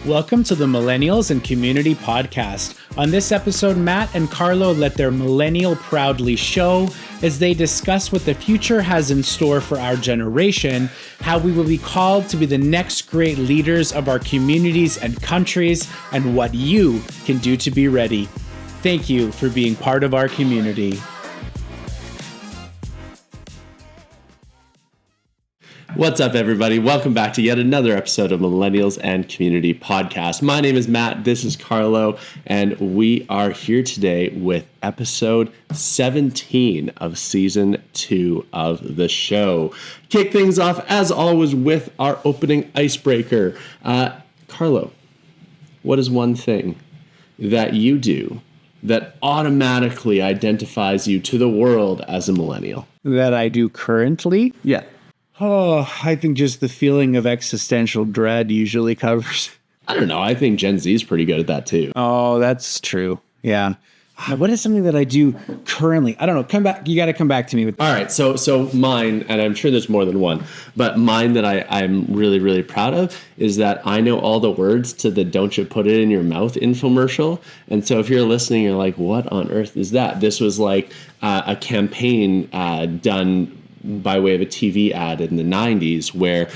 Welcome to the Millennials and Community Podcast. On this episode, Matt and Carlo let their millennial proudly show as they discuss what the future has in store for our generation, how we will be called to be the next great leaders of our communities and countries, and what you can do to be ready. Thank you for being part of our community. What's up, everybody? Welcome back to yet another episode of Millennials and Community Podcast. My name is Matt, this is Carlo, and we are here today with episode 17 of season 2 of the show. Kick things off, as always, with our opening icebreaker. Carlo, what is one thing that you do that automatically identifies you to the world as a millennial? That I do currently? Yeah. Oh, I think just the feeling of existential dread usually covers. I don't know. I think Gen Z is pretty good at that too. Oh, that's true. Yeah. Now, what is something that I do currently? I don't know. Come back. You got to come back to me with. All right. So mine, and I'm sure there's more than one, but mine that I'm really, really proud of is that I know all the words to the "Don't You Put It in Your Mouth" infomercial. And so if you're listening, you're like, what on earth is that? This was like a campaign done by way of a TV ad in the 90s where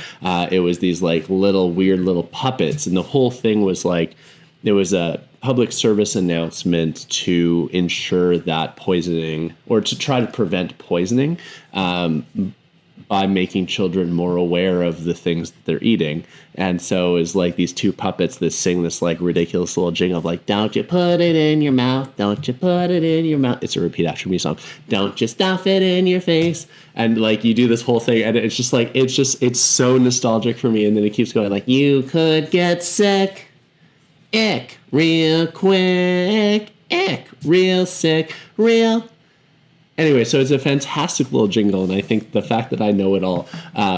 it was these like little weird little puppets. And the whole thing was like, it was a public service announcement to ensure that poisoning, or to try to prevent poisoning by making children more aware of the things that they're eating. And so it's like these two puppets that sing this like ridiculous little jingle of like, don't you put it in your mouth, don't you put it in your mouth. It's a repeat after me song. Don't you stuff it in your face. And like you do this whole thing and it's just like, it's so nostalgic for me. And then it keeps going like, you could get sick, ick, real quick, ick, real sick, real. Anyway, so it's a fantastic little jingle, and I think the fact that I know it all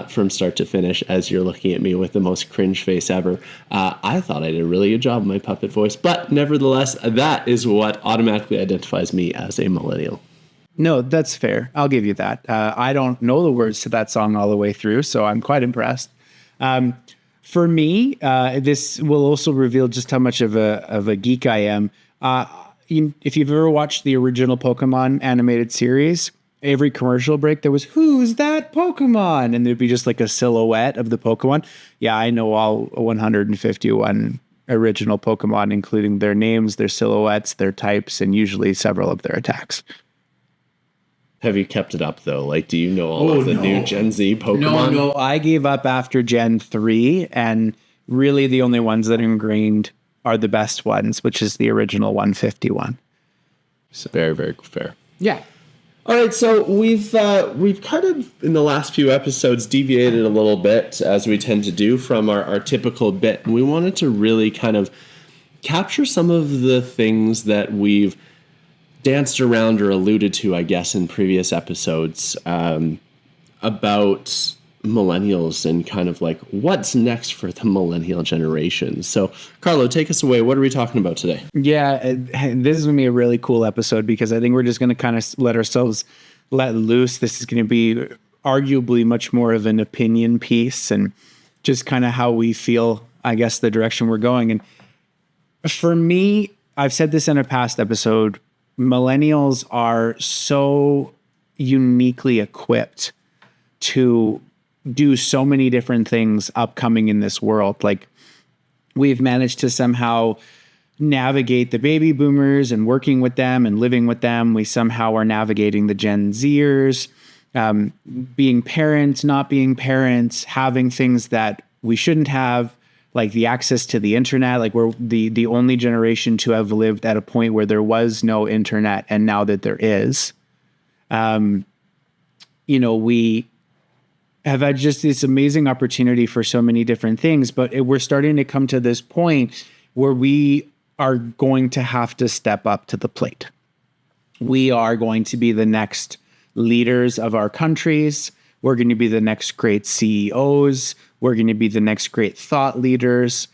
from start to finish, as you're looking at me with the most cringe face ever, I thought I did a really good job with my puppet voice. But nevertheless, that is what automatically identifies me as a millennial. No, that's fair. I'll give you that. I don't know the words to that song all the way through, so I'm quite impressed. For me, this will also reveal just how much of a geek I am. If you've ever watched the original Pokemon animated series, every commercial break there was, who's that Pokemon? And there'd be just like a silhouette of the Pokemon. Yeah, I know all 151 original Pokemon, including their names, their silhouettes, their types, and usually several of their attacks. Have you kept it up, though? Like, do you know all of the new Gen Z Pokemon? No, I gave up after Gen 3, and really the only ones that are ingrained are the best ones, which is the original 151. So very, very fair. Yeah. All right, so we've kind of in the last few episodes deviated a little bit, as we tend to do, from our typical bit. And we wanted to really kind of capture some of the things that we've danced around or alluded to, I guess, in previous episodes about millennials and kind of like what's next for the millennial generation. So, Carlo, take us away. What are we talking about today? Yeah, this is going to be a really cool episode because I think we're just going to kind of let ourselves let loose. This is going to be arguably much more of an opinion piece and just kind of how we feel, I guess, the direction we're going. And for me, I've said this in a past episode, millennials are so uniquely equipped to do so many different things upcoming in this world. Like, we've managed to somehow navigate the baby boomers and working with them and living with them. We somehow are navigating the Gen Zers, being parents, not being parents, having things that we shouldn't have, like the access to the internet. Like, we're the only generation to have lived at a point where there was no internet, and now that there is, we have had just this amazing opportunity for so many different things, but we're starting to come to this point where we are going to have to step up to the plate. We are going to be the next leaders of our countries. We're going to be the next great CEOs. We're going to be the next great thought leaders.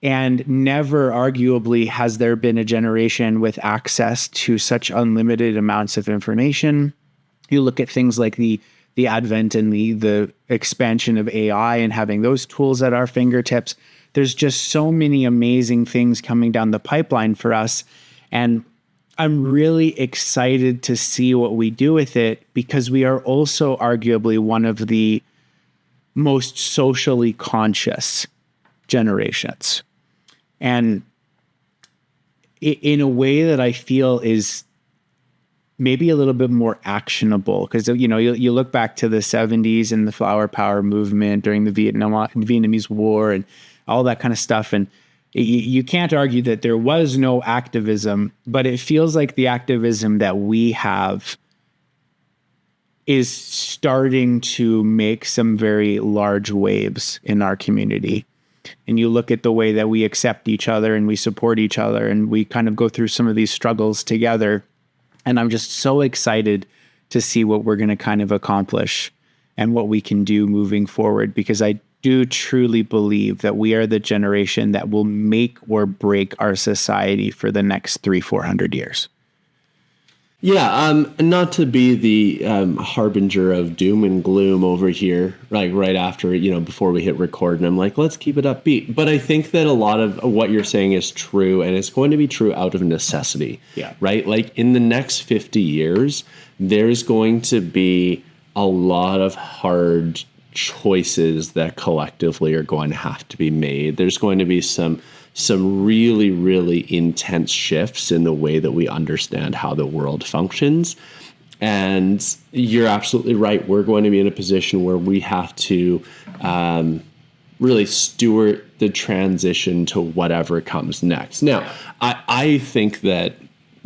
And never, arguably, has there been a generation with access to such unlimited amounts of information. You look at things like the the advent and the expansion of AI and having those tools at our fingertips. There's just so many amazing things coming down the pipeline for us. And I'm really excited to see what we do with it, because we are also arguably one of the most socially conscious generations. And in a way that I feel is maybe a little bit more actionable, because, you know, you look back to the 70s and the flower power movement during the Vietnamese War and all that kind of stuff. And you can't argue that there was no activism, but it feels like the activism that we have is starting to make some very large waves in our community. And you look at the way that we accept each other and we support each other and we kind of go through some of these struggles together. And I'm just so excited to see what we're going to kind of accomplish and what we can do moving forward, because I do truly believe that we are the generation that will make or break our society for the next 300-400 years. Yeah, not to be the harbinger of doom and gloom over here, like right after, you know, before we hit record, and I'm like, let's keep it upbeat. But I think that a lot of what you're saying is true, and it's going to be true out of necessity. Yeah. Right? Like in the next 50 years, there's going to be a lot of hard choices that collectively are going to have to be made. There's going to be some really, really intense shifts in the way that we understand how the world functions. And you're absolutely right. We're going to be in a position where we have to really steward the transition to whatever comes next. Now, I think that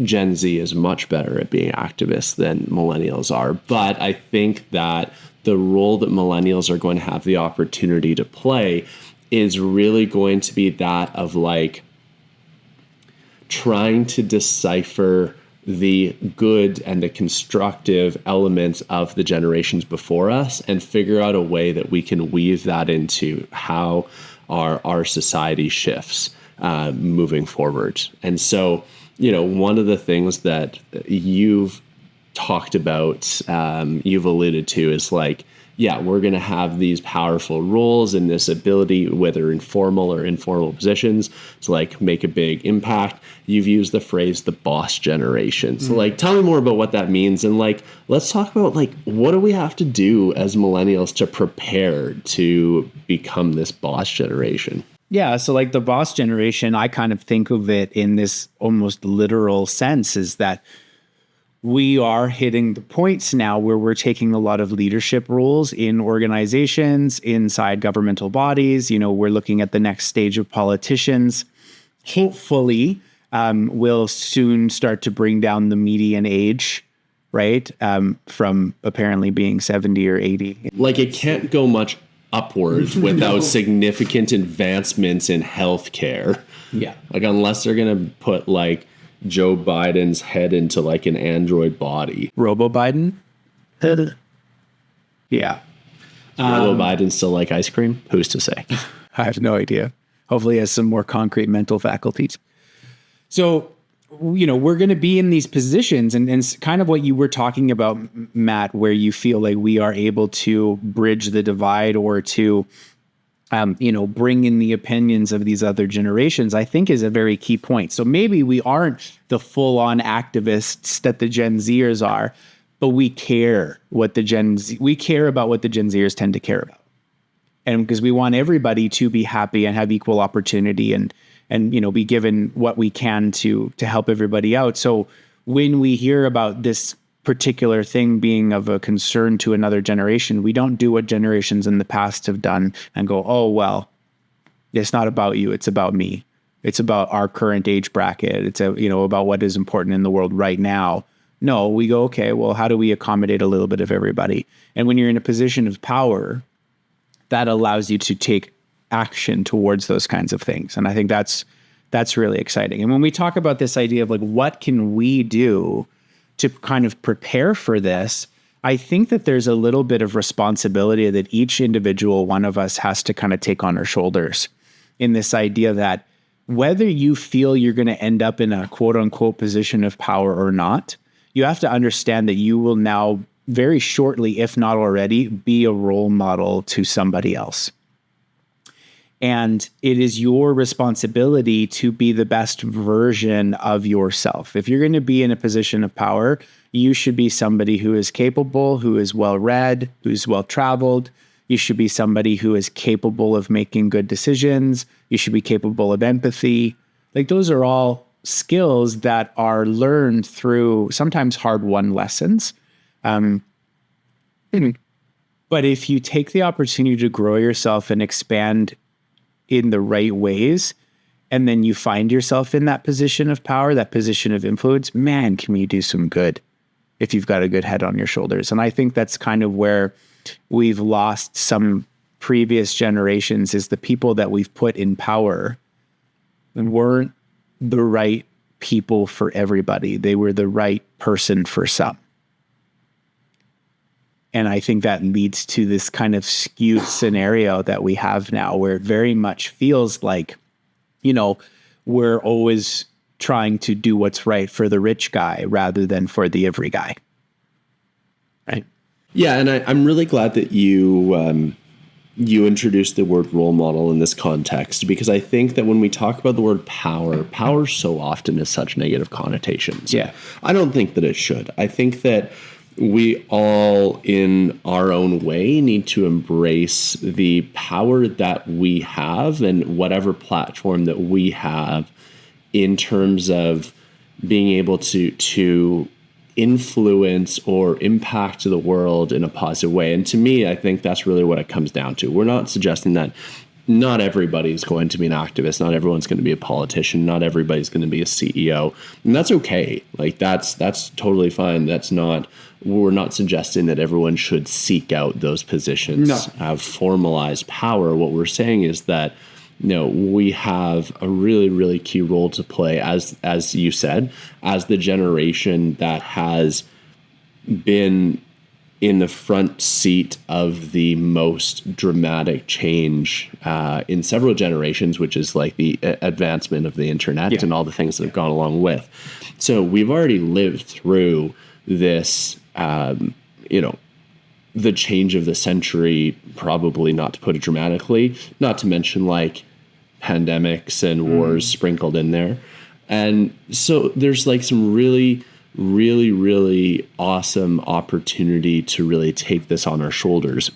Gen Z is much better at being activists than millennials are, but I think that the role that millennials are going to have the opportunity to play is really going to be that of like trying to decipher the good and the constructive elements of the generations before us and figure out a way that we can weave that into how our society shifts moving forward. And so, you know, one of the things that you've talked about, you've alluded to, is like, yeah, we're going to have these powerful roles and this ability, whether in formal or informal positions, to like make a big impact. You've used the phrase the boss generation. So like, tell me more about what that means. And like, let's talk about like, what do we have to do as millennials to prepare to become this boss generation? Yeah. So like the boss generation, I kind of think of it in this almost literal sense, is that we are hitting the points now where we're taking a lot of leadership roles in organizations, inside governmental bodies. You know, we're looking at the next stage of politicians. Hopefully, we'll soon start to bring down the median age, right? From apparently being 70 or 80. Like it can't go much upwards without significant advancements in healthcare. Yeah. Like unless they're going to put like Joe Biden's head into like an android body. Robo Biden? Yeah. Robo Biden still like ice cream? Who's to say? I have no idea. Hopefully he has some more concrete mental faculties. So, you know, we're going to be in these positions and kind of what you were talking about, Matt, where you feel like we are able to bridge the divide or to you know, bring in the opinions of these other generations, I think is a very key point. So maybe we aren't the full-on activists that the Gen Zers are, but we care about what the Gen Zers tend to care about. And because we want everybody to be happy and have equal opportunity and you know, be given what we can to help everybody out. So when we hear about this particular thing being of a concern to another generation, we don't do what generations in the past have done and go, oh, well, it's not about you. It's about me. It's about our current age bracket. It's about what is important in the world right now. No, we go, okay, well, how do we accommodate a little bit of everybody? And when you're in a position of power, that allows you to take action towards those kinds of things. And I think that's really exciting. And when we talk about this idea of like, what can we do to kind of prepare for this, I think that there's a little bit of responsibility that each individual one of us has to kind of take on our shoulders, in this idea that whether you feel you're going to end up in a quote unquote position of power or not, you have to understand that you will now very shortly, if not already, be a role model to somebody else. And it is your responsibility to be the best version of yourself. If you're going to be in a position of power, you should be somebody who is capable, who is well-read, who's well-traveled. You should be somebody who is capable of making good decisions. You should be capable of empathy. Like, those are all skills that are learned through sometimes hard-won lessons. But if you take the opportunity to grow yourself and expand in the right ways, and then you find yourself in that position of power, that position of influence, man, can you do some good if you've got a good head on your shoulders. And I think that's kind of where we've lost some previous generations, is the people that we've put in power and weren't the right people for everybody. They were the right person for some. And I think that leads to this kind of skewed scenario that we have now, where it very much feels like, you know, we're always trying to do what's right for the rich guy rather than for the every guy. Right? Yeah, and I'm really glad that you introduced the word role model in this context, because I think that when we talk about the word power so often has such negative connotations. Yeah. I don't think that it should. I think that we all, in our own way, need to embrace the power that we have and whatever platform that we have in terms of being able to influence or impact the world in a positive way. And to me, I think that's really what it comes down to. We're not suggesting that not everybody's going to be an activist. Not everyone's going to be a politician. Not everybody's going to be a CEO. And that's okay. Like, that's totally fine. We're not suggesting that everyone should seek out those positions, have formalized power. What we're saying is that, you know, we have a really, really key role to play, as you said, as the generation that has been in the front seat of the most dramatic change in several generations, which is like the advancement of the internet and all the things that have gone along with. So we've already lived through this, the change of the century, probably, not to put it dramatically, not to mention like pandemics and wars sprinkled in there. And so there's like some really, really, really awesome opportunity to really take this on our shoulders.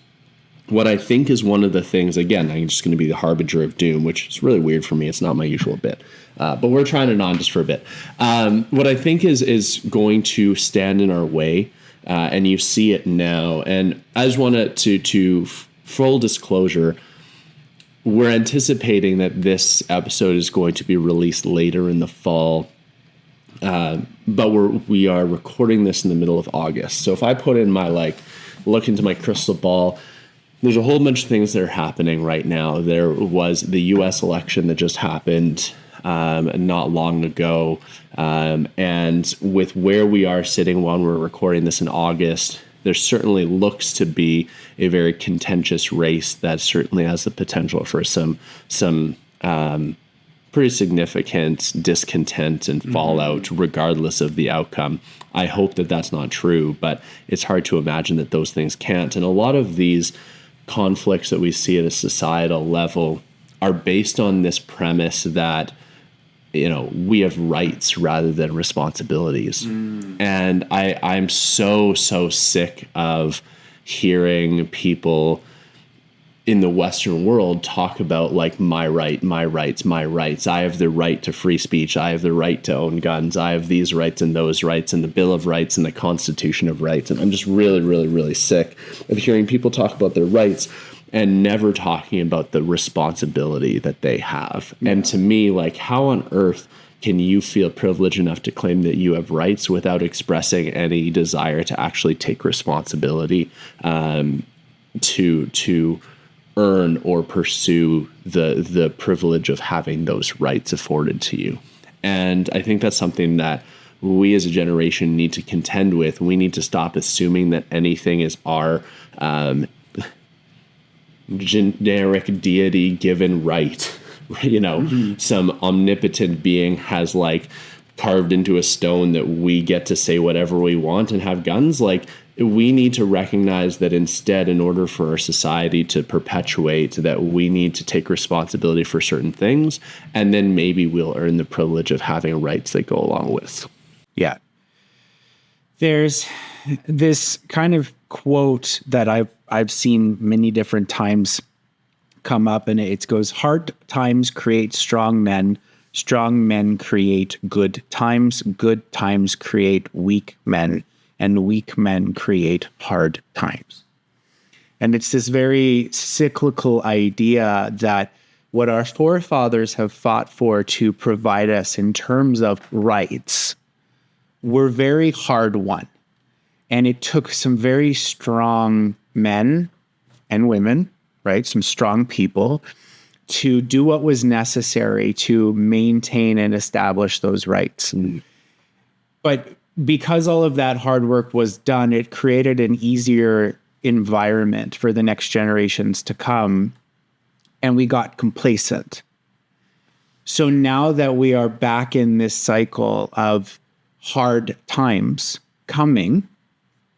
What I think is one of the things, again, I'm just going to be the harbinger of doom, which is really weird for me. It's not my usual bit, but we're trying it on just for a bit. What I think is going to stand in our way, and you see it now. And I just want to full disclosure, we're anticipating that this episode is going to be released later in the fall. But we are recording this in the middle of August. So if I put in my, look into my crystal ball, there's a whole bunch of things that are happening right now. There was the U.S. election that just happened not long ago. And with where we are sitting when we're recording this in August, there certainly looks to be a very contentious race that certainly has the potential for some pretty significant discontent and fallout, regardless of the outcome. I hope that that's not true, but it's hard to imagine that those things can't. And a lot of these conflicts that we see at a societal level are based on this premise that, you know, we have rights rather than responsibilities. And I'm so sick of hearing people in the Western world talk about like my rights. I have the right to free speech. I have the right to own guns. I have these rights and those rights and the Bill of Rights and the Constitution of Rights. And I'm just really, really, really sick of hearing people talk about their rights and never talking about the responsibility that they have. Yeah. And to me, like, how on earth can you feel privileged enough to claim that you have rights without expressing any desire to actually take responsibility to earn or pursue the privilege of having those rights afforded to you? And I think that's something that we as a generation need to contend with. We need to stop assuming that anything is our generic deity given right. You know, some omnipotent being has like carved into a stone that we get to say whatever we want and have guns. Like, we need to recognize that instead, in order for our society to perpetuate, that we need to take responsibility for certain things, and then maybe we'll earn the privilege of having rights that go along with. Yeah. There's this kind of quote that I've seen many different times come up, and it goes, hard times create strong men create good times create weak men, and weak men create hard times. And it's this very cyclical idea that what our forefathers have fought for to provide us in terms of rights were very hard won. And it took some very strong men and women, right? Some strong people to do what was necessary to maintain and establish those rights. But because all of that hard work was done, it created an easier environment for the next generations to come, and we got complacent. So now that we are back in this cycle of hard times coming,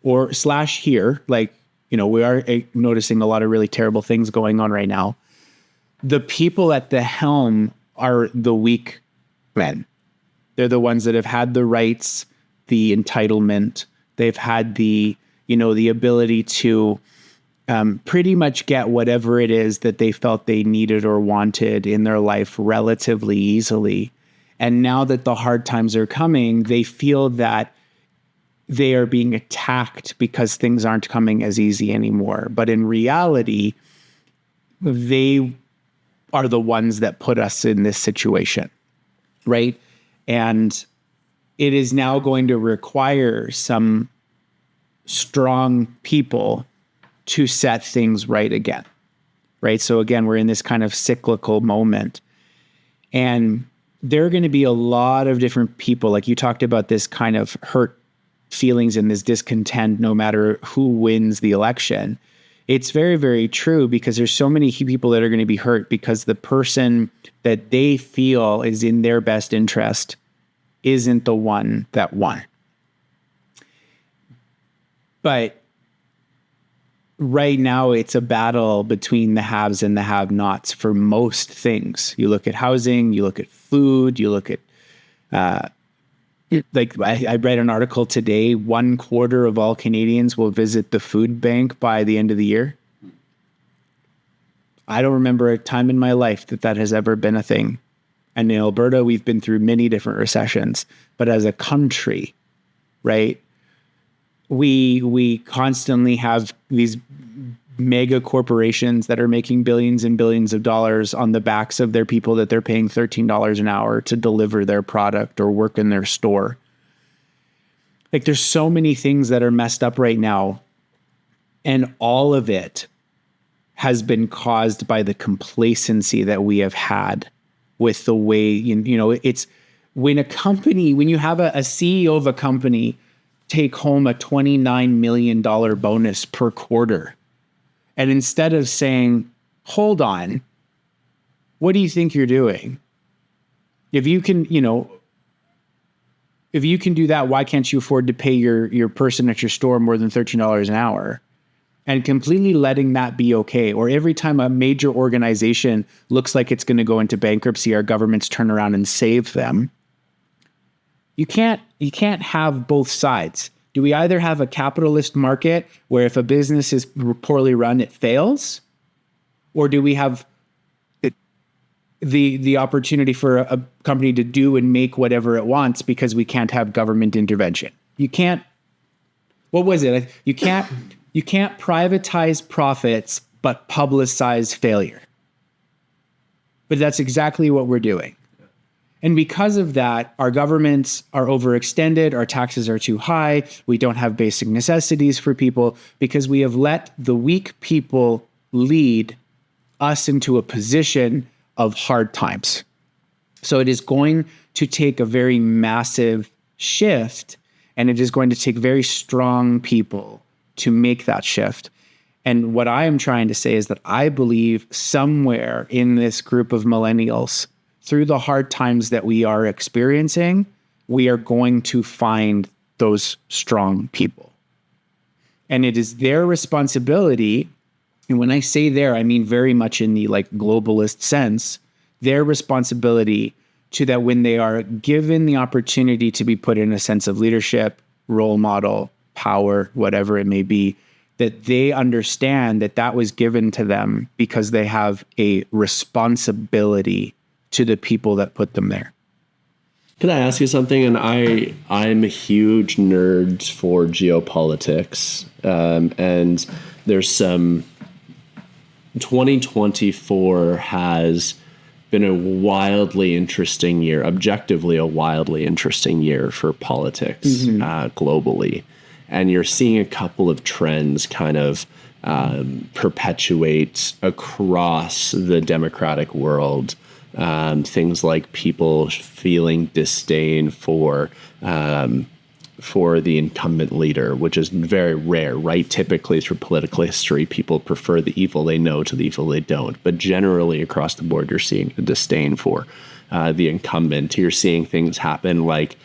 or / here, like, we are noticing a lot of really terrible things going on right now. The people at the helm are the weak men. They're the ones that have had the rights, the entitlement. They've had the ability to pretty much get whatever it is that they felt they needed or wanted in their life relatively easily. And now that the hard times are coming, they feel that they are being attacked because things aren't coming as easy anymore. But in reality, they are the ones that put us in this situation, right? And it is now going to require some strong people to set things right again, right? So again, we're in this kind of cyclical moment. And there are going to be a lot of different people, like you talked about, this kind of hurt feelings and this discontent no matter who wins the election. It's very, very true, because there's so many people that are going to be hurt because the person that they feel is in their best interest isn't the one that won. But right now, it's a battle between the haves and the have-nots for most things. You look at housing, you look at food, you look at, like I read an article today, 1/4 of all Canadians will visit the food bank by the end of the year. I don't remember a time in my life that has ever been a thing. And in Alberta, we've been through many different recessions, but as a country, right, we constantly have these mega corporations that are making billions and billions of dollars on the backs of their people that they're paying $13 an hour to deliver their product or work in their store. Like, there's so many things that are messed up right now, and all of it has been caused by the complacency that we have had with the way, it's when you have a CEO of a company take home a $29 million bonus per quarter. And instead of saying, hold on, what do you think you're doing? If you can do that, why can't you afford to pay your person at your store more than $13 an hour? And completely letting that be okay. Or every time a major organization looks like it's going to go into bankruptcy, our governments turn around and save them. You can't have both sides. Do we either have a capitalist market where if a business is poorly run, it fails? Or do we have the opportunity for a company to do and make whatever it wants because we can't have government intervention? You can't, what was it? You can't privatize profits, but publicize failure. But that's exactly what we're doing. And because of that, our governments are overextended, our taxes are too high, we don't have basic necessities for people because we have let the weak people lead us into a position of hard times. So it is going to take a very massive shift, and it is going to take very strong people to make that shift. And what I am trying to say is that I believe somewhere in this group of millennials, through the hard times that we are experiencing, we are going to find those strong people. And it is their responsibility. And when I say there, I mean very much in the like globalist sense, their responsibility to that when they are given the opportunity to be put in a sense of leadership, role model, power, whatever it may be, that they understand that that was given to them because they have a responsibility to the people that put them there. Can I ask you something? And I'm a huge nerd for geopolitics, and there's some 2024 has been a wildly interesting year, objectively a wildly interesting year for politics globally. And you're seeing a couple of trends kind of perpetuate across the democratic world. Things like people feeling disdain for the incumbent leader, which is very rare, right? Typically through political history, people prefer the evil they know to the evil they don't. But generally across the board, you're seeing a disdain for the incumbent. You're seeing things happen like,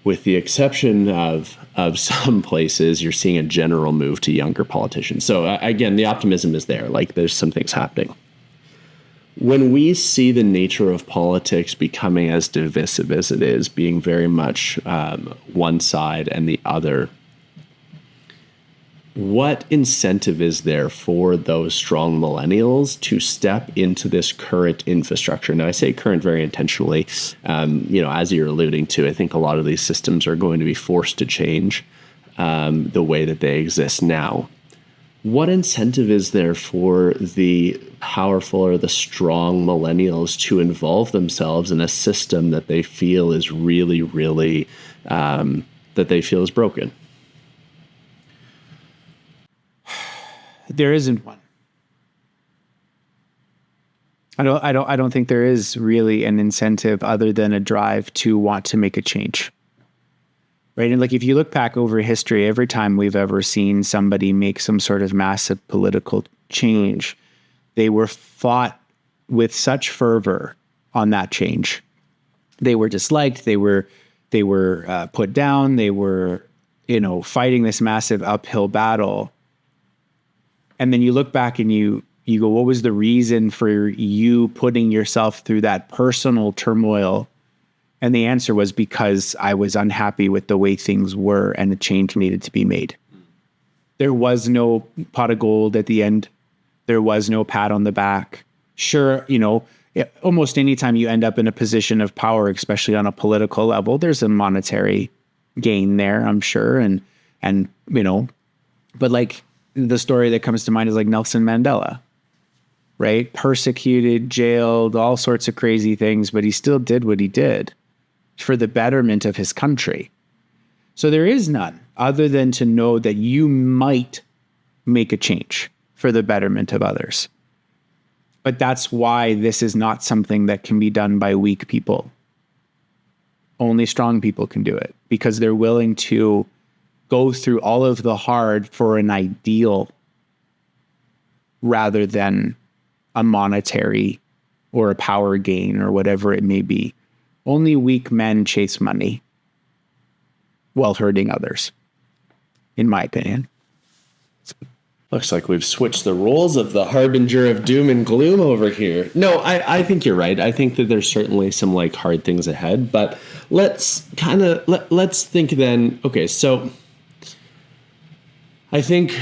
with the exception of some places, you're seeing a general move to younger politicians. So again, the optimism is there. Like there's some things happening. When we see the nature of politics becoming as divisive as it is, being very much one side and the other, what incentive is there for those strong millennials to step into this current infrastructure? Now, I say current very intentionally. As you're alluding to, I think a lot of these systems are going to be forced to change the way that they exist now. What incentive is there for the powerful or the strong millennials to involve themselves in a system that they feel is really, really, that they feel is broken? There isn't one. I don't think there is really an incentive other than a drive to want to make a change. Right. And like if you look back over history, every time we've ever seen somebody make some sort of massive political change, they were fought with such fervor on that change. They were disliked. They were put down. They were, fighting this massive uphill battle. And then you look back and you go, what was the reason for you putting yourself through that personal turmoil? And the answer was because I was unhappy with the way things were and a change needed to be made. There was no pot of gold at the end. There was no pat on the back. Sure, almost anytime you end up in a position of power, especially on a political level, there's a monetary gain there, I'm sure. And but like the story that comes to mind is like Nelson Mandela, right? Persecuted, jailed, all sorts of crazy things, but he still did what he did for the betterment of his country. So there is none other than to know that you might make a change for the betterment of others. But that's why this is not something that can be done by weak people. Only strong people can do it because they're willing to go through all of the hard for an ideal rather than a monetary or a power gain or whatever it may be. Only weak men chase money while hurting others, in my opinion. Looks like we've switched the roles of the harbinger of doom and gloom over here. No, I think you're right. I think that there's certainly some like hard things ahead, but let's think then. Okay, so I think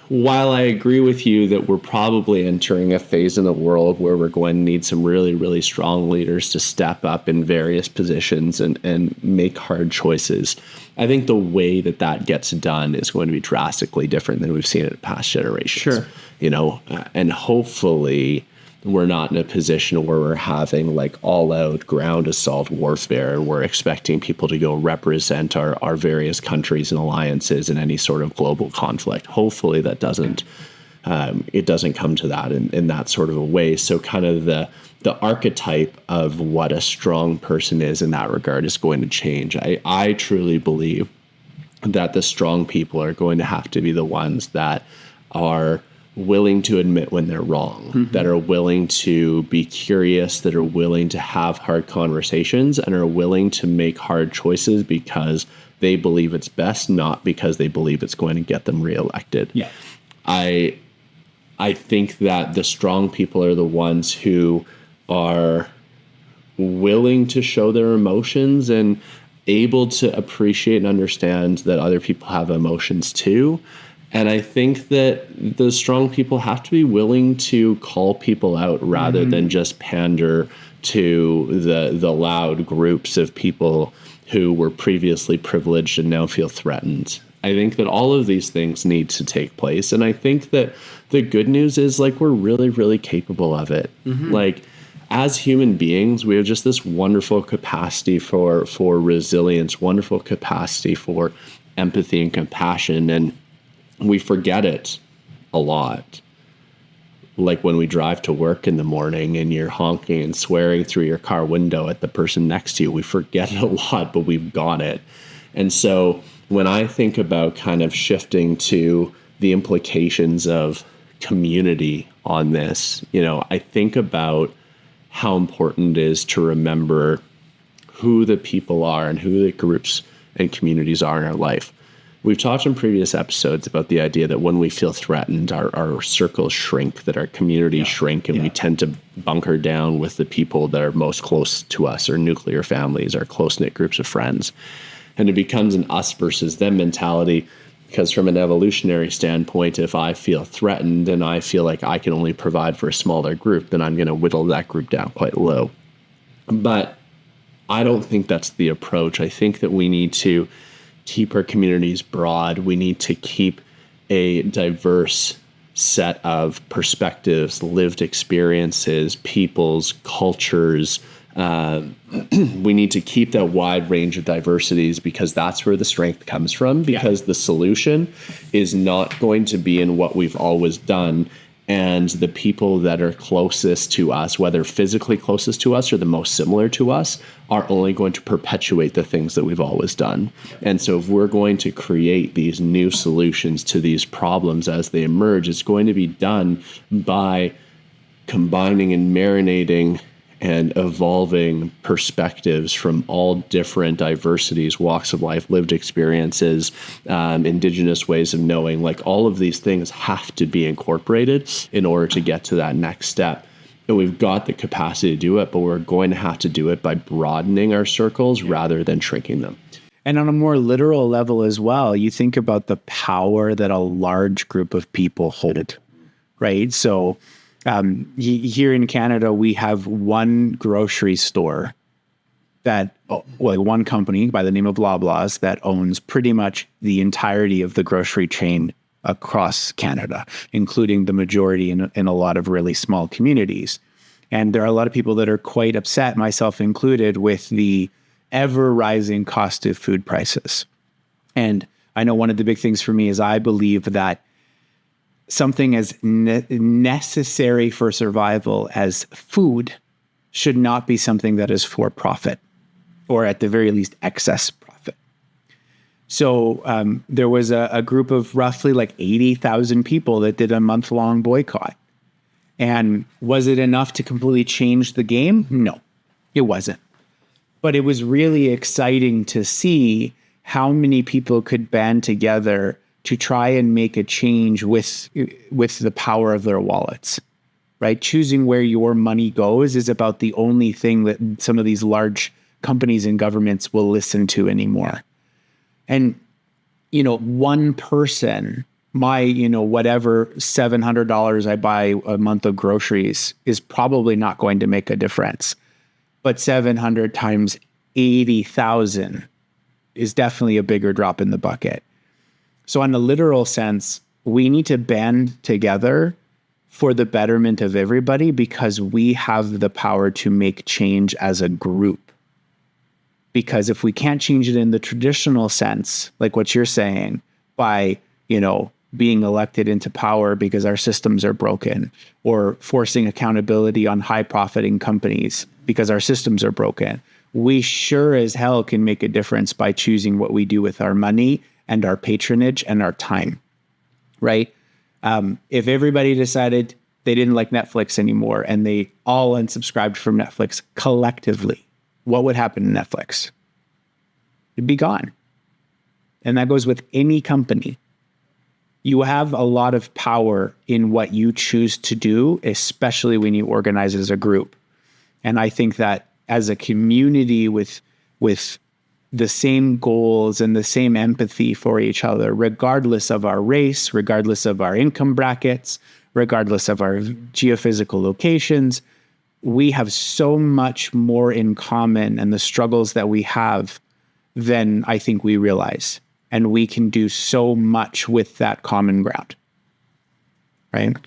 while I agree with you that we're probably entering a phase in the world where we're going to need some really, really strong leaders to step up in various positions and make hard choices, I think the way that gets done is going to be drastically different than we've seen in past generations. Sure. And hopefully we're not in a position where we're having like all out ground assault warfare and we're expecting people to go represent our various countries and alliances in any sort of global conflict. Hopefully that doesn't come to that in that sort of a way. So kind of the archetype of what a strong person is in that regard is going to change. I truly believe that the strong people are going to have to be the ones that are willing to admit when they're wrong, that are willing to be curious, that are willing to have hard conversations and are willing to make hard choices because they believe it's best, not because they believe it's going to get them reelected. Yeah. I think that the strong people are the ones who are willing to show their emotions and able to appreciate and understand that other people have emotions too. And I think that the strong people have to be willing to call people out rather than just pander to the loud groups of people who were previously privileged and now feel threatened. I think that all of these things need to take place. And I think that the good news is, like, we're really, really capable of it. Like, as human beings, we have just this wonderful capacity for resilience, wonderful capacity for empathy and compassion. And we forget it a lot. Like when we drive to work in the morning and you're honking and swearing through your car window at the person next to you, we forget it a lot, but we've got it. And so when I think about kind of shifting to the implications of community on this, I think about how important it is to remember who the people are and who the groups and communities are in our life. We've talked in previous episodes about the idea that when we feel threatened, our circles shrink, that our communities shrink, and we tend to bunker down with the people that are most close to us, our nuclear families, our close-knit groups of friends. And it becomes an us versus them mentality, because from an evolutionary standpoint, if I feel threatened and I feel like I can only provide for a smaller group, then I'm going to whittle that group down quite low. But I don't think that's the approach. I think that we need to keep our communities broad. We need to keep a diverse set of perspectives, lived experiences, peoples, cultures. We need to keep that wide range of diversities, because that's where the strength comes from, because the solution is not going to be in what we've always done. And the people that are closest to us, whether physically closest to us or the most similar to us, are only going to perpetuate the things that we've always done. And so if we're going to create these new solutions to these problems as they emerge, it's going to be done by combining and marinating and evolving perspectives from all different diversities, walks of life, lived experiences, indigenous ways of knowing. Like, all of these things have to be incorporated in order to get to that next step. And we've got the capacity to do it, but we're going to have to do it by broadening our circles rather than shrinking them. And on a more literal level as well, you think about the power that a large group of people hold, right? So here in Canada, we have one grocery store one company by the name of Loblaws that owns pretty much the entirety of the grocery chain across Canada, including the majority in a lot of really small communities. And there are a lot of people that are quite upset, myself included, with the ever rising cost of food prices. And I know one of the big things for me is I believe that something as necessary for survival as food should not be something that is for profit, or at the very least excess profit. So there was a group of roughly like 80,000 people that did a month-long boycott. And was it enough to completely change the game? No, it wasn't. But it was really exciting to see how many people could band together to try and make a change with the power of their wallets, right? Choosing where your money goes is about the only thing that some of these large companies and governments will listen to anymore. And, one person, my, whatever $700 I buy a month of groceries is probably not going to make a difference. But 700 times 80,000 is definitely a bigger drop in the bucket. So in a literal sense, we need to band together for the betterment of everybody, because we have the power to make change as a group. Because if we can't change it in the traditional sense, like what you're saying, by, being elected into power because our systems are broken, or forcing accountability on high profiting companies because our systems are broken, we sure as hell can make a difference by choosing what we do with our money and our patronage and our time, right? If everybody decided they didn't like Netflix anymore and they all unsubscribed from Netflix collectively, what would happen to Netflix? It'd be gone. and that goes with any company. You have a lot of power in what you choose to do, especially when you organize as a group. And I think that as a community with the same goals and the same empathy for each other, regardless of our race, regardless of our income brackets, regardless of our geophysical locations, we have so much more in common and the struggles that we have than I think we realize. And we can do so much with that common ground. Right?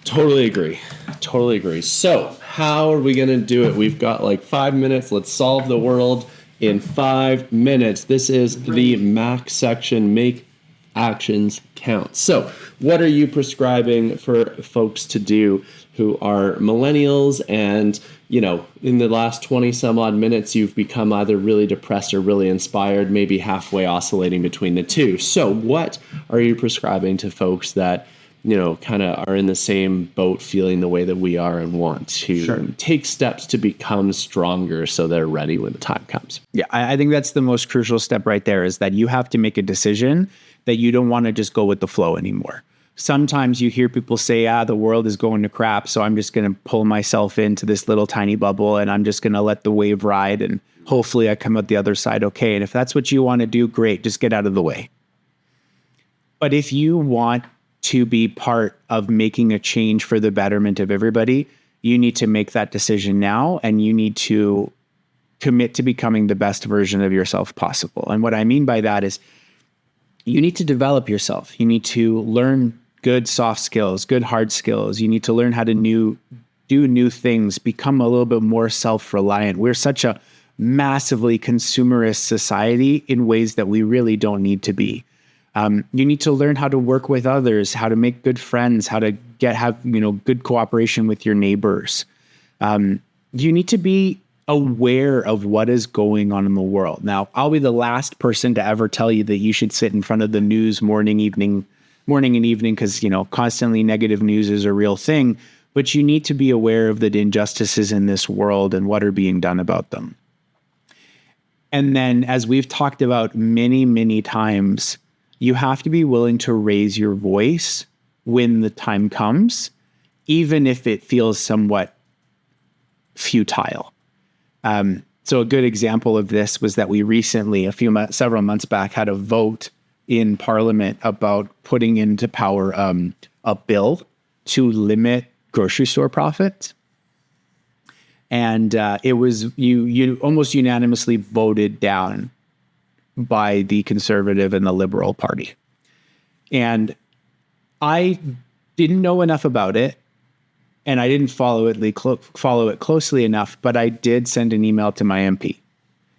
Totally agree. Totally agree. So how are we going to do it? We've got like 5 minutes. Let's solve the world in 5 minutes. This is the MAC section, make actions count. So what are you prescribing for folks to do who are millennials and, you know, in the last 20 some odd minutes, you've become either really depressed or really inspired, maybe halfway oscillating between the two. So what are you prescribing to folks that, you know, kind of are in the same boat, feeling the way that we are and want to take steps to become stronger so they're ready when the time comes? Yeah, I think that's the most crucial step right there, is that you have to make a decision that you don't want to just go with the flow anymore. Sometimes you hear people say, the world is going to crap, so I'm just going to pull myself into this little tiny bubble and I'm just going to let the wave ride and hopefully I come out the other side okay. And if that's what you want to do, great, just get out of the way. But if you want to be part of making a change for the betterment of everybody, you need to make that decision now, and you need to commit to becoming the best version of yourself possible. And what I mean by that is you need to develop yourself. You need to learn good soft skills, good hard skills. You need to learn how to do new things, become a little bit more self-reliant. We're such a massively consumerist society in ways that we really don't need to be. You need to learn how to work with others, how to make good friends, how to have good cooperation with your neighbors. You need to be aware of what is going on in the world. Now, I'll be the last person to ever tell you that you should sit in front of the news morning and evening, because, constantly negative news is a real thing, but you need to be aware of the injustices in this world and what are being done about them. And then, as we've talked about many, many times, you have to be willing to raise your voice when the time comes, even if it feels somewhat futile. So a good example of this was that we recently, several months back, had a vote in Parliament about putting into power a bill to limit grocery store profits. And it was you almost unanimously voted down by the Conservative and the Liberal Party. And I didn't know enough about it, and I didn't follow it closely enough, but I did send an email to my MP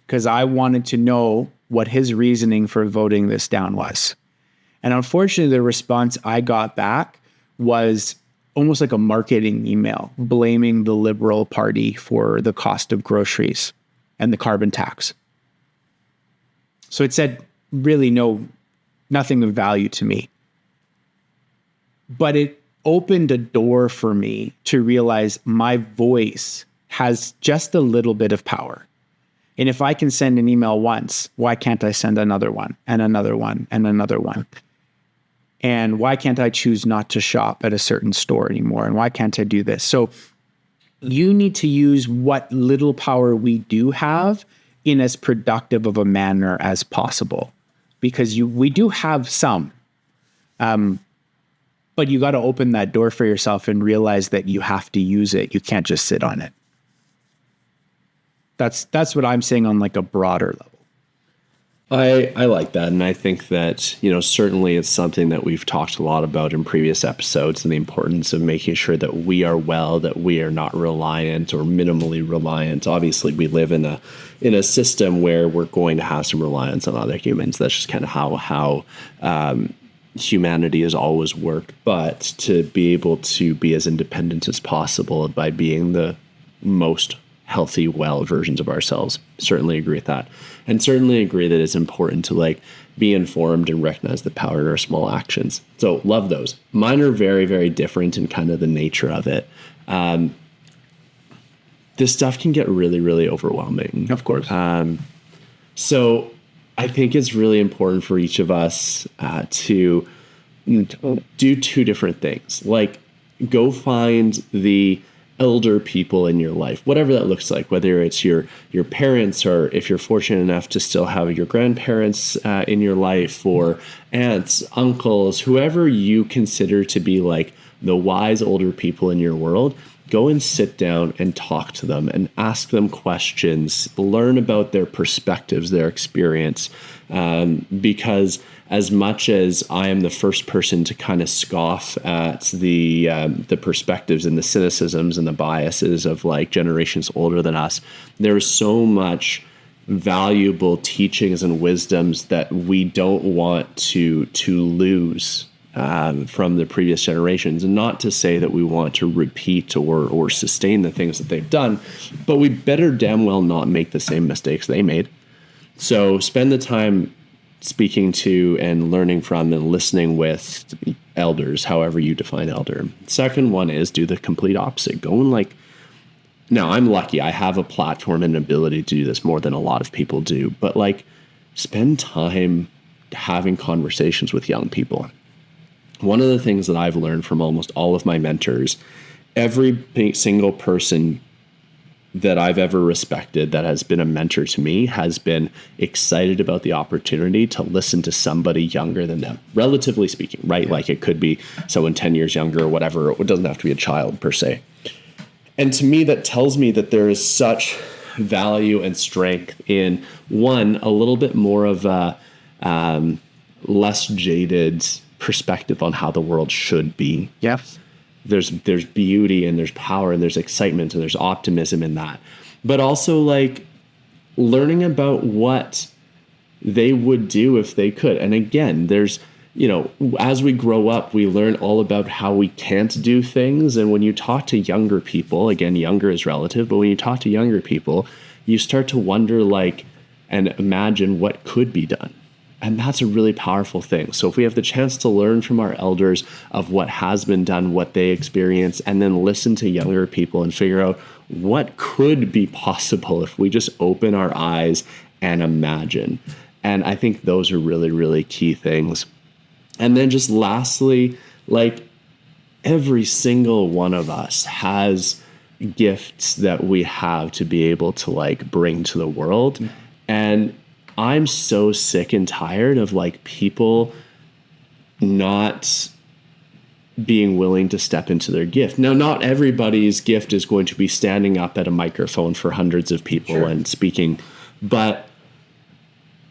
because I wanted to know what his reasoning for voting this down was. And unfortunately, the response I got back was almost like a marketing email blaming the Liberal Party for the cost of groceries and the carbon tax. So it said really nothing of value to me. But it opened a door for me to realize my voice has just a little bit of power. And if I can send an email once, why can't I send another one and another one and another one? And why can't I choose not to shop at a certain store anymore? And why can't I do this? So you need to use what little power we do have in as productive of a manner as possible, because we do have some, but you got to open that door for yourself and realize that you have to use it. You can't just sit on it. That's what I'm saying on like a broader level. I like that. And I think that, certainly it's something that we've talked a lot about in previous episodes, and the importance of making sure that we are well, that we are not reliant or minimally reliant. Obviously, we live in a system where we're going to have some reliance on other humans. That's just kind of how humanity has always worked. But to be able to be as independent as possible by being the most healthy, well versions of ourselves. Certainly agree with that. And certainly agree that it's important to be informed and recognize the power in our small actions. So love those. Mine are very, very different in kind of the nature of it. This stuff can get really, really overwhelming. Of course. So I think it's really important for each of us to do two different things. Like, go find the elder people in your life, whatever that looks like, whether it's your parents, or if you're fortunate enough to still have your grandparents in your life, or aunts, uncles, whoever you consider to be like the wise older people in your world. Go and sit down and talk to them and ask them questions, learn about their perspectives, their experience, because as much as I am the first person to kind of scoff at the perspectives and the cynicisms and the biases of like generations older than us, there is so much valuable teachings and wisdoms that we don't want to lose from the previous generations. And not to say that we want to repeat or sustain the things that they've done, but we better damn well not make the same mistakes they made. So spend the time speaking to and learning from and listening with elders, however you define elder. Second one is do the complete opposite. Go and like, now I'm lucky. I have a platform and ability to do this more than a lot of people do, but like spend time having conversations with young people. One of the things that I've learned from almost all of my mentors, every single person that I've ever respected that has been a mentor to me has been excited about the opportunity to listen to somebody younger than them, relatively speaking, right? Like it could be someone 10 years younger or whatever. It doesn't have to be a child per se. And to me, that tells me that there is such value and strength in, one, a little bit more of a less jaded perspective on how the world should be. Yes. There's beauty and there's power and there's excitement and there's optimism in that. But also like learning about what they would do if they could. And again, there's, you know, as we grow up, we learn all about how we can't do things. And when you talk to younger people, again, younger is relative, but when you talk to younger people, you start to wonder like, and imagine what could be done. And that's a really powerful thing. So if we have the chance to learn from our elders of what has been done, what they experience, and then listen to younger people and figure out what could be possible if we just open our eyes and imagine. And I think those are really, really key things. And then just lastly, like every single one of us has gifts that we have to be able to like bring to the world. And I'm so sick and tired of like people not being willing to step into their gift. Now, not everybody's gift is going to be standing up at a microphone for hundreds of people sure. and speaking, but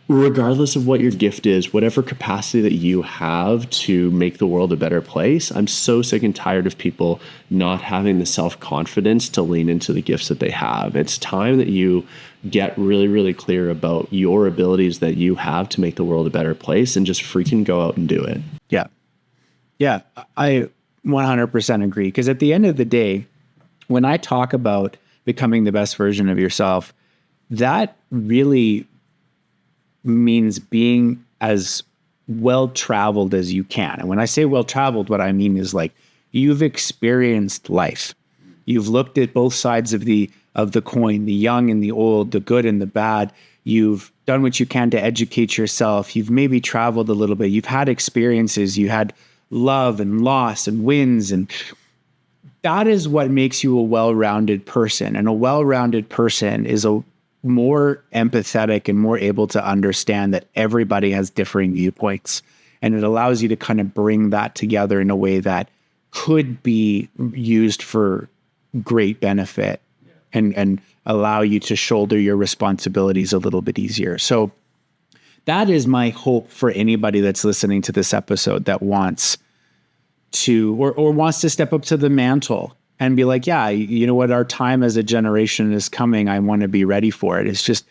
regardless of what your gift is, whatever capacity that you have to make the world a better place, I'm so sick and tired of people not having the self-confidence to lean into the gifts that they have. It's time that you get really, really clear about your abilities that you have to make the world a better place and just freaking go out and do it. Yeah. Yeah, I 100% agree. Because at the end of the day, when I talk about becoming the best version of yourself, that really means being as well-traveled as you can. And when I say well-traveled, what I mean is like you've experienced life. You've looked at both sides of the coin, the young and the old, the good and the bad. You've done what you can to educate yourself. You've maybe traveled a little bit. You've had experiences. You had love and loss and wins. And that is what makes you a well-rounded person. And a well-rounded person is a more empathetic and more able to understand that everybody has differing viewpoints. And it allows you to kind of bring that together in a way that could be used for great benefit and allow you to shoulder your responsibilities a little bit easier. So that is my hope for anybody that's listening to this episode that wants to or wants to step up to the mantle and be like, yeah, you know what, our time as a generation is coming. I want to be ready for it. It's just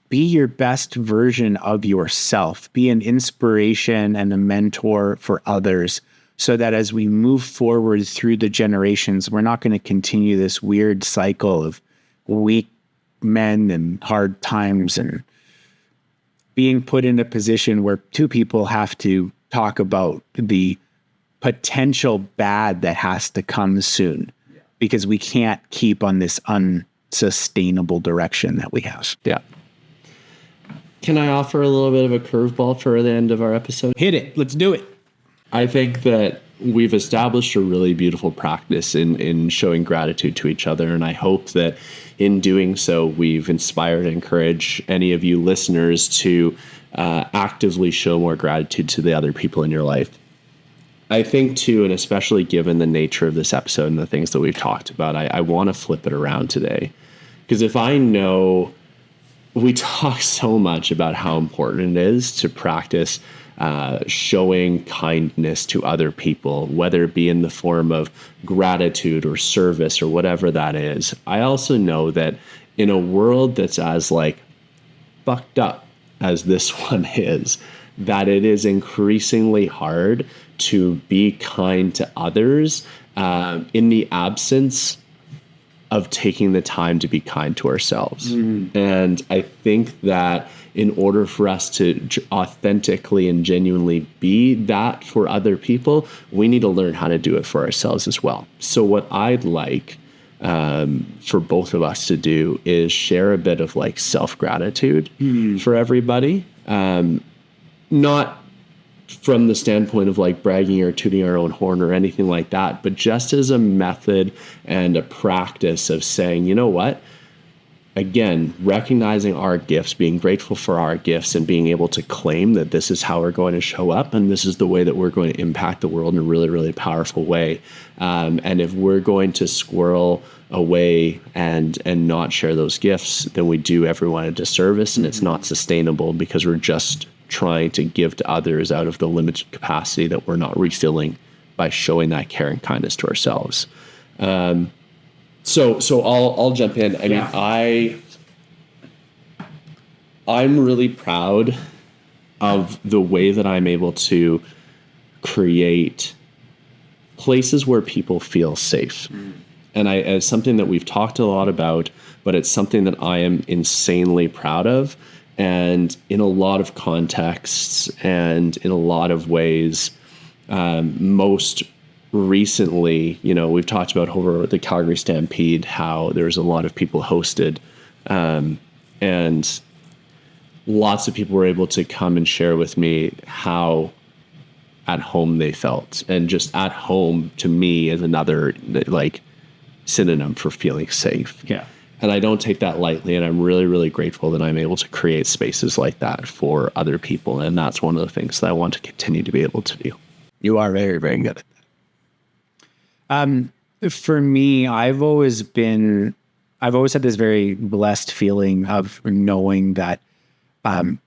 be your best version of yourself. Be an inspiration and a mentor for others so that as we move forward through the generations, we're not going to continue this weird cycle of weak men and hard times and being put in a position where two people have to talk about the potential bad that has to come soon. Because we can't keep on this unsustainable direction that we have. Yeah. Can I offer a little bit of a curveball for the end of our episode? Hit it. Let's do it. I think that we've established a really beautiful practice in showing gratitude to each other. And I hope that in doing so, we've inspired and encouraged any of you listeners to actively show more gratitude to the other people in your life. I think too, and especially given the nature of this episode and the things that we've talked about, I want to flip it around today. Because if I know we talk so much about how important it is to practice showing kindness to other people, whether it be in the form of gratitude or service or whatever that is. I also know that in a world that's as like fucked up as this one is, that it is increasingly hard to be kind to others in the absence of taking the time to be kind to ourselves. And I think that in order for us to authentically and genuinely be that for other people, we need to learn how to do it for ourselves as well. So what I'd like for both of us to do is share a bit of like self-gratitude for everybody. Not from the standpoint of like bragging or tooting our own horn or anything like that, but just as a method and a practice of saying, you know what? Again, recognizing our gifts, being grateful for our gifts, and being able to claim that this is how we're going to show up and this is the way that we're going to impact the world in a really, really powerful way. And if we're going to squirrel away and not share those gifts, then we do everyone a disservice, and it's not sustainable because we're just trying to give to others out of the limited capacity that we're not refilling by showing that care and kindness to ourselves. So I'll jump in. I mean, I'm really proud of the way that I'm able to create places where people feel safe. And it's something that we've talked a lot about, but it's something that I am insanely proud of. And in a lot of contexts and in a lot of ways, most recently, you know, we've talked about over the Calgary Stampede, how there's a lot of people hosted, and lots of people were able to come and share with me how at home they felt. And just at home to me is another like synonym for feeling safe. Yeah. And I don't take that lightly. And I'm really, really grateful that I'm able to create spaces like that for other people. And that's one of the things that I want to continue to be able to do. You are very, very good at that. For me, I've always had this very blessed feeling of knowing that I'm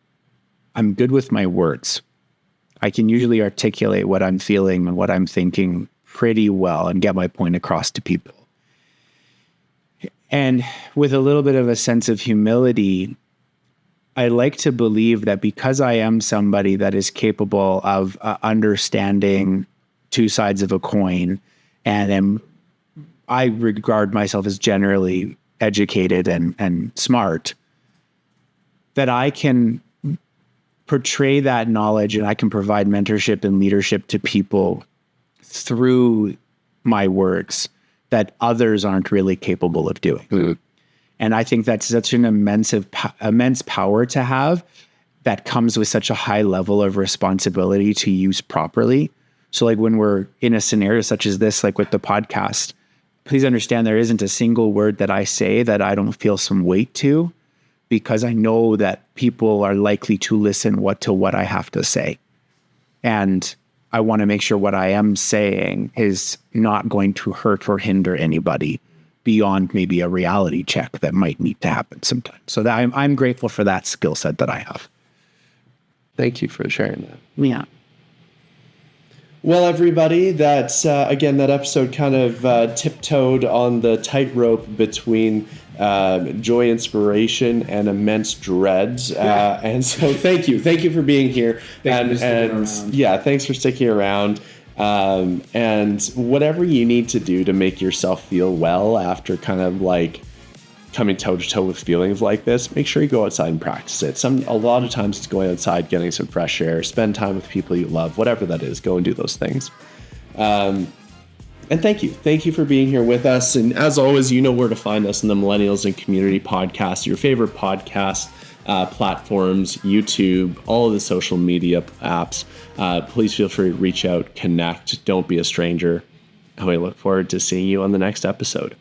good with my words. I can usually articulate what I'm feeling and what I'm thinking pretty well and get my point across to people. And with a little bit of a sense of humility, I like to believe that because I am somebody that is capable of understanding two sides of a coin, and I regard myself as generally educated and smart, that I can portray that knowledge and I can provide mentorship and leadership to people through my words that others aren't really capable of doing. Mm-hmm. And I think that's such an immense power to have that comes with such a high level of responsibility to use properly. So like when we're in a scenario such as this, like with the podcast, please understand there isn't a single word that I say that I don't feel some weight to, because I know that people are likely to listen to what I have to say. And I want to make sure what I am saying is not going to hurt or hinder anybody beyond maybe a reality check that might need to happen sometimes. So that I'm grateful for that skill set that I have. Thank you for sharing that. Yeah. Well, everybody, that's, again, that episode kind of tiptoed on the tightrope between joy, inspiration, and immense dreads. And so thank you. Thank you for being here. Thanks for sticking around. And whatever you need to do to make yourself feel well after kind of like coming toe to toe with feelings like this, make sure you go outside and practice it. A lot of times it's going outside, getting some fresh air, spend time with people you love, whatever that is, go and do those things. And thank you for being here with us. And as always, you know where to find us in the Millennials and Community podcast, your favorite podcast platforms, YouTube, all of the social media apps. Please feel free to reach out, connect, don't be a stranger. And we look forward to seeing you on the next episode.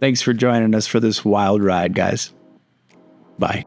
Thanks for joining us for this wild ride, guys. Bye.